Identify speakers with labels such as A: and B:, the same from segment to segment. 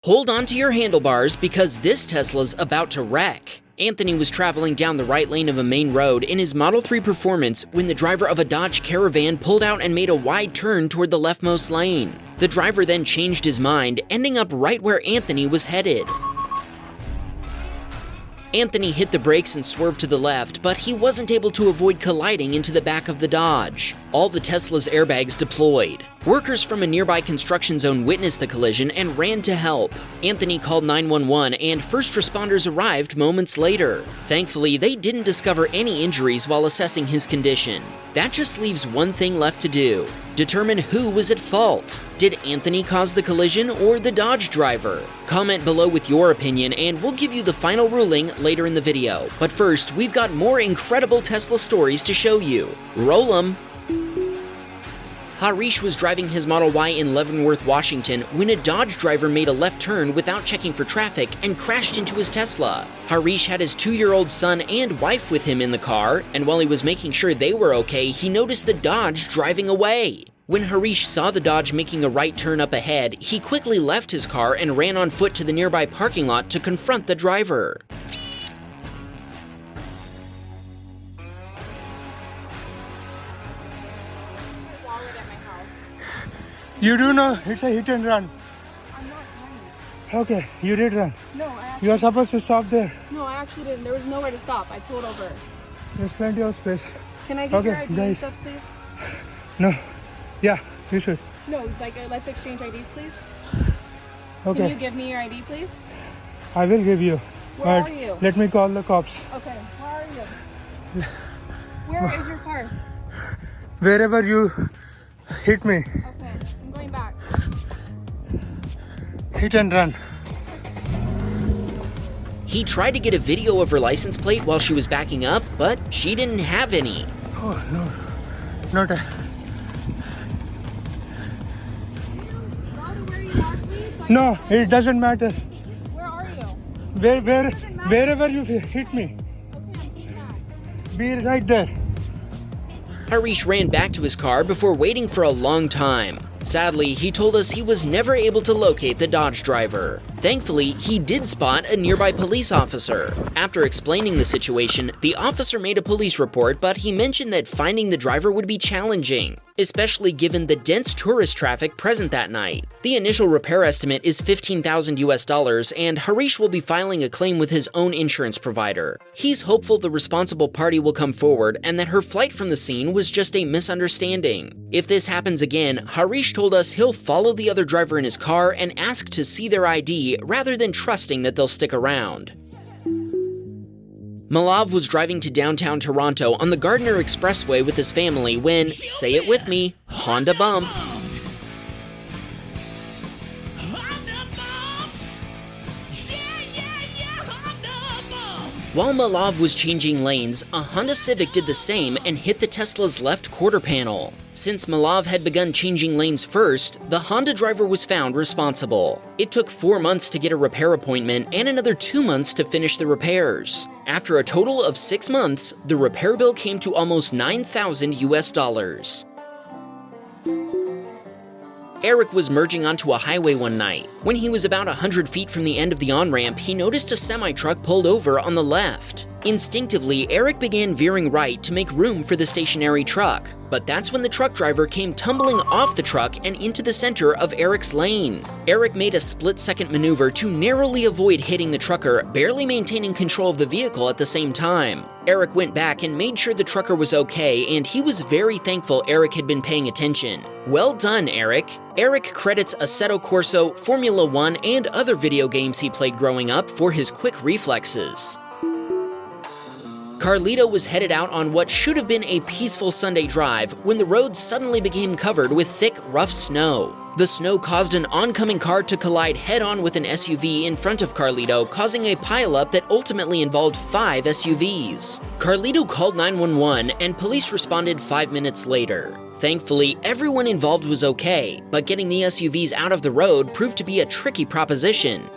A: Hold on to your handlebars because this Tesla's about to wreck. Anthony was traveling down the right lane of a main road in his Model 3 Performance when the driver of a Dodge Caravan pulled out and made a wide turn toward the leftmost lane. The driver then changed his mind, ending up right where Anthony was headed. Anthony hit the brakes and swerved to the left, but he wasn't able to avoid colliding into the back of the Dodge. All the Tesla's airbags deployed. Workers from a nearby construction zone witnessed the collision and ran to help. Anthony called 911 and first responders arrived moments later. Thankfully, they didn't discover any injuries while assessing his condition. That just leaves one thing left to do: determine who was at fault. Did Anthony cause the collision or the Dodge driver? Comment below with your opinion and we'll give you the final ruling later in the video. But first, we've got more incredible Tesla stories to show you. Roll 'em! Harish was driving his Model Y in Leavenworth, Washington, when a Dodge driver made a left turn without checking for traffic and crashed into his Tesla. Harish had his 2-year-old son and wife with him in the car, and while he was making sure they were okay, he noticed the Dodge driving away. When Harish saw the Dodge making a right turn up ahead, he quickly left his car and ran on foot to the nearby parking lot to confront the driver.
B: You do know it's a hit and run.
C: I'm not running.
B: Okay, you did run.
C: No, I actually...
B: You are supposed to stop there.
C: No, I actually didn't. There was nowhere to stop. I pulled over.
B: There's plenty of space.
C: Can I get your ID and
B: guys.
C: stuff, please?
B: No. Yeah, you should.
C: No, like, let's exchange IDs, please.
B: Okay.
C: Can you give me your ID, please?
B: I will give you.
C: Where
B: but
C: are you?
B: Let me call the cops.
C: Okay, where are you? Where is your car?
B: Wherever you hit me.
C: Okay, I'm going back.
B: Hit and run.
A: He tried to get a video of her license plate while she was backing up, but she didn't have any.
B: Oh, no. Not a...
C: Where you are, please?
B: No, it doesn't matter.
C: Where are you?
B: Wherever you hit me.
C: Okay, I'm getting back.
B: Be right there.
A: Harish ran back to his car before waiting for a long time. Sadly, he told us he was never able to locate the Dodge driver. Thankfully, he did spot a nearby police officer. After explaining the situation, the officer made a police report, but he mentioned that finding the driver would be challenging, especially given the dense tourist traffic present that night. The initial repair estimate is $15,000 and Harish will be filing a claim with his own insurance provider. He's hopeful the responsible party will come forward and that her flight from the scene was just a misunderstanding. If this happens again, Harish told us he'll follow the other driver in his car and ask to see their ID rather than trusting that they'll stick around. Malav was driving to downtown Toronto on the Gardiner Expressway with his family when, say it with me, Honda bump. While Malav was changing lanes, a Honda Civic did the same and hit the Tesla's left quarter panel. Since Malav had begun changing lanes first, the Honda driver was found responsible. It took 4 months to get a repair appointment and another 2 months to finish the repairs. After a total of 6 months, the repair bill came to almost $9,000. Eric was merging onto a highway one night. When he was about 100 feet from the end of the on-ramp, he noticed a semi-truck pulled over on the left. Instinctively, Eric began veering right to make room for the stationary truck. But that's when the truck driver came tumbling off the truck and into the center of Eric's lane. Eric made a split-second maneuver to narrowly avoid hitting the trucker, barely maintaining control of the vehicle at the same time. Eric went back and made sure the trucker was okay, and he was very thankful Eric had been paying attention. Well done, Eric. Eric credits Assetto Corsa, Formula 1, and other video games he played growing up for his quick reflexes. Carlito was headed out on what should have been a peaceful Sunday drive when the road suddenly became covered with thick, rough snow. The snow caused an oncoming car to collide head-on with an SUV in front of Carlito, causing a pileup that ultimately involved 5 SUVs. Carlito called 911 and police responded 5 minutes later. Thankfully, everyone involved was okay, but getting the SUVs out of the road proved to be a tricky proposition.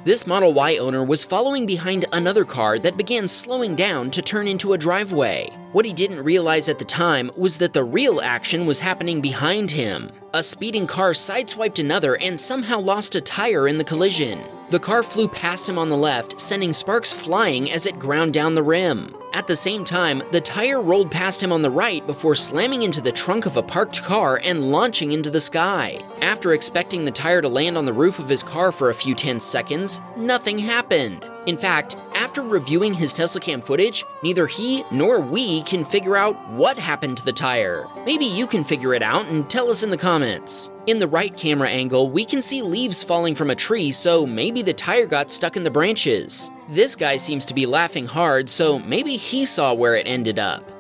A: This Model Y owner was following behind another car that began slowing down to turn into a driveway. What he didn't realize at the time was that the real action was happening behind him. A speeding car sideswiped another and somehow lost a tire in the collision. The car flew past him on the left, sending sparks flying as it ground down the rim. At the same time, the tire rolled past him on the right before slamming into the trunk of a parked car and launching into the sky. After expecting the tire to land on the roof of his car for a few tense seconds, nothing happened. In fact, after reviewing his Teslacam footage, neither he nor we can figure out what happened to the tire. Maybe you can figure it out and tell us in the comments. In the right camera angle, we can see leaves falling from a tree, so maybe the tire got stuck in the branches. This guy seems to be laughing hard, so maybe he saw where it ended up.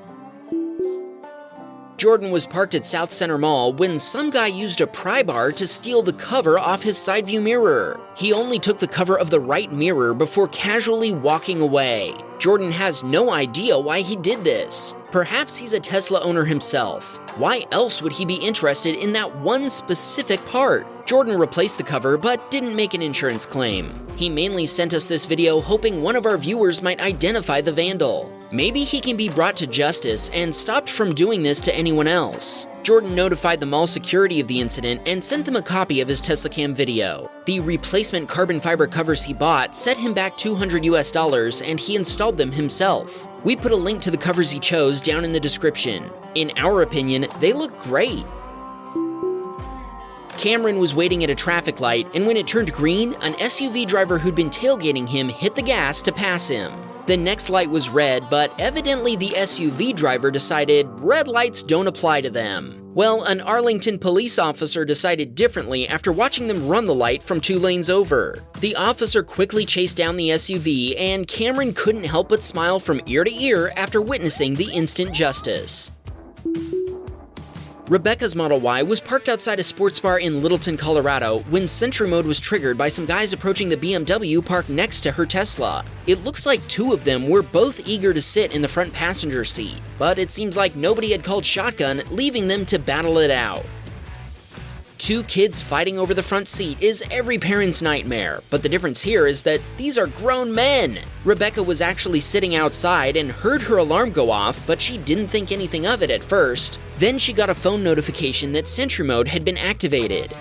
A: Jordan was parked at South Center Mall when some guy used a pry bar to steal the cover off his side view mirror. He only took the cover of the right mirror before casually walking away. Jordan has no idea why he did this. Perhaps he's a Tesla owner himself. Why else would he be interested in that one specific part? Jordan replaced the cover but didn't make an insurance claim. He mainly sent us this video hoping one of our viewers might identify the vandal. Maybe he can be brought to justice and stopped from doing this to anyone else. Jordan notified the mall security of the incident and sent them a copy of his Teslacam video. The replacement carbon fiber covers he bought set him back $200 and he installed them himself. We put a link to the covers he chose down in the description. In our opinion, they look great. Cameron was waiting at a traffic light, and when it turned green, an SUV driver who'd been tailgating him hit the gas to pass him. The next light was red, but evidently the SUV driver decided red lights don't apply to them. Well, an Arlington police officer decided differently after watching them run the light from 2 lanes over. The officer quickly chased down the SUV, and Cameron couldn't help but smile from ear to ear after witnessing the instant justice. Rebecca's Model Y was parked outside a sports bar in Littleton, Colorado when Sentry Mode was triggered by some guys approaching the BMW parked next to her Tesla. It looks like 2 of them were both eager to sit in the front passenger seat, but it seems like nobody had called shotgun, leaving them to battle it out. 2 kids fighting over the front seat is every parent's nightmare, but the difference here is that these are grown men. Rebecca was actually sitting outside and heard her alarm go off, but she didn't think anything of it at first. Then she got a phone notification that Sentry Mode had been activated.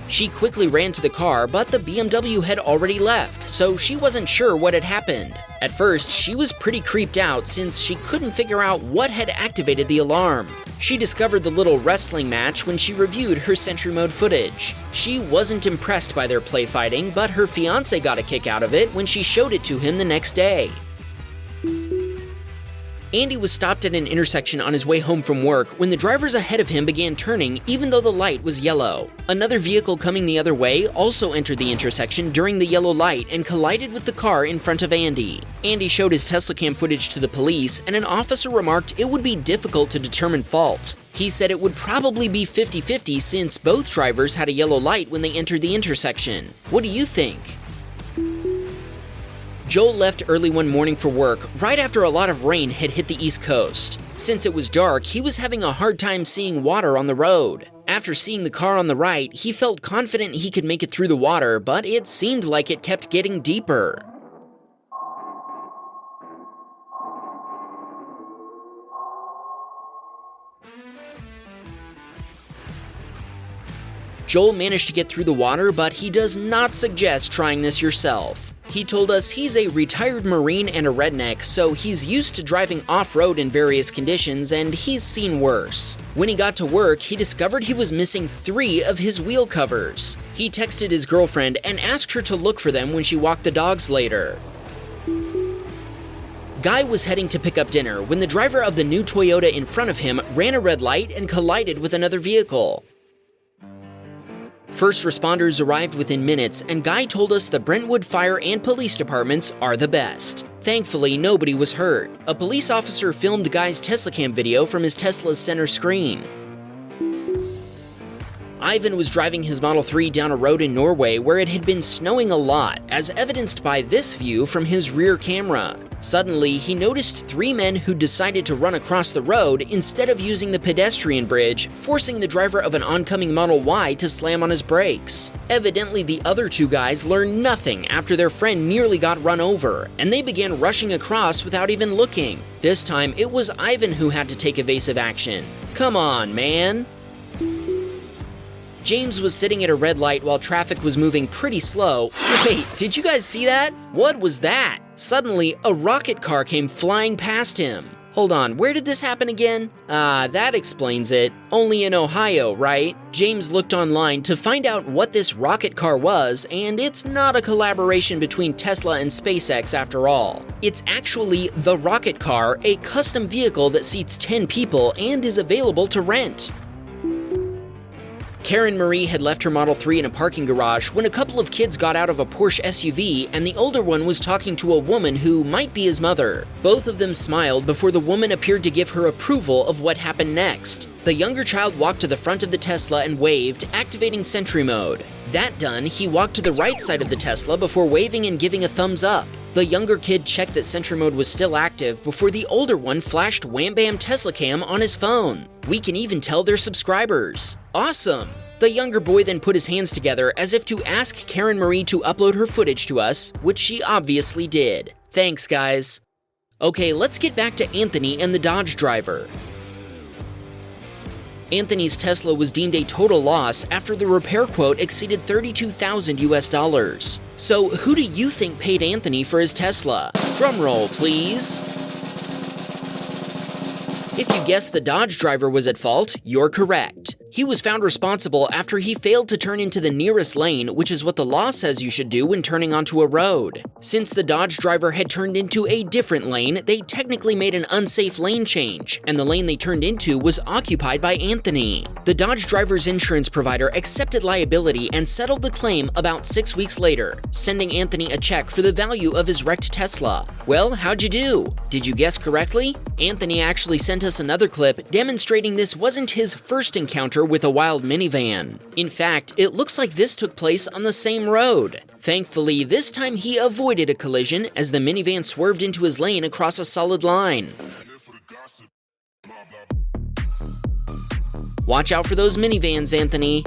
A: She quickly ran to the car, but the BMW had already left, so she wasn't sure what had happened. At first, she was pretty creeped out since she couldn't figure out what had activated the alarm. She discovered the little wrestling match when she reviewed her Sentry Mode footage. She wasn't impressed by their play fighting, but her fiancé got a kick out of it when she showed it to him the next day. Andy was stopped at an intersection on his way home from work when the drivers ahead of him began turning even though the light was yellow. Another vehicle coming the other way also entered the intersection during the yellow light and collided with the car in front of Andy. Andy showed his Teslacam footage to the police, and an officer remarked it would be difficult to determine fault. He said it would probably be 50-50 since both drivers had a yellow light when they entered the intersection. What do you think? Joel left early one morning for work right after a lot of rain had hit the East Coast. Since it was dark, he was having a hard time seeing water on the road. After seeing the car on the right, he felt confident he could make it through the water, but it seemed like it kept getting deeper. Joel managed to get through the water, but he does not suggest trying this yourself. He told us he's a retired Marine and a redneck, so he's used to driving off-road in various conditions, and he's seen worse. When he got to work, he discovered he was missing 3 of his wheel covers. He texted his girlfriend and asked her to look for them when she walked the dogs later. Guy was heading to pick up dinner when the driver of the new Toyota in front of him ran a red light and collided with another vehicle. First responders arrived within minutes, and Guy told us the Brentwood Fire and Police departments are the best. Thankfully, nobody was hurt. A police officer filmed Guy's Teslacam video from his Tesla's center screen. Ivan was driving his Model 3 down a road in Norway where it had been snowing a lot, as evidenced by this view from his rear camera. Suddenly, he noticed 3 men who decided to run across the road instead of using the pedestrian bridge, forcing the driver of an oncoming Model Y to slam on his brakes. Evidently, the other 2 guys learned nothing after their friend nearly got run over, and they began rushing across without even looking. This time, it was Ivan who had to take evasive action. Come on, man! James was sitting at a red light while traffic was moving pretty slow. Wait, did you guys see that? What was that? Suddenly, a rocket car came flying past him. Hold on, where did this happen again? That explains it. Only in Ohio, right? James looked online to find out what this rocket car was, and it's not a collaboration between Tesla and SpaceX after all. It's actually the rocket car, a custom vehicle that seats 10 people and is available to rent. Karen Marie had left her Model 3 in a parking garage when a couple of kids got out of a Porsche SUV and the older one was talking to a woman who might be his mother. Both of them smiled before the woman appeared to give her approval of what happened next. The younger child walked to the front of the Tesla and waved, activating Sentry Mode. That done, he walked to the right side of the Tesla before waving and giving a thumbs up. The younger kid checked that Sentry Mode was still active before the older one flashed Wham Bam Teslacam on his phone. We can even tell they're subscribers. Awesome! The younger boy then put his hands together as if to ask Karen Marie to upload her footage to us, which she obviously did. Thanks, guys. Okay, let's get back to Anthony and the Dodge driver. Anthony's Tesla was deemed a total loss after the repair quote exceeded $32,000 US. So who do you think paid Anthony for his Tesla? Drumroll, please. If you guessed the Dodge driver was at fault, you're correct. He was found responsible after he failed to turn into the nearest lane, which is what the law says you should do when turning onto a road. Since the Dodge driver had turned into a different lane, they technically made an unsafe lane change, and the lane they turned into was occupied by Anthony. The Dodge driver's insurance provider accepted liability and settled the claim about 6 weeks later, sending Anthony a check for the value of his wrecked Tesla. Well, how'd you do? Did you guess correctly? Anthony actually sent us another clip demonstrating this wasn't his first encounter with a wild minivan. In fact, it looks like this took place on the same road. Thankfully, this time he avoided a collision as the minivan swerved into his lane across a solid line. Watch out for those minivans, Anthony.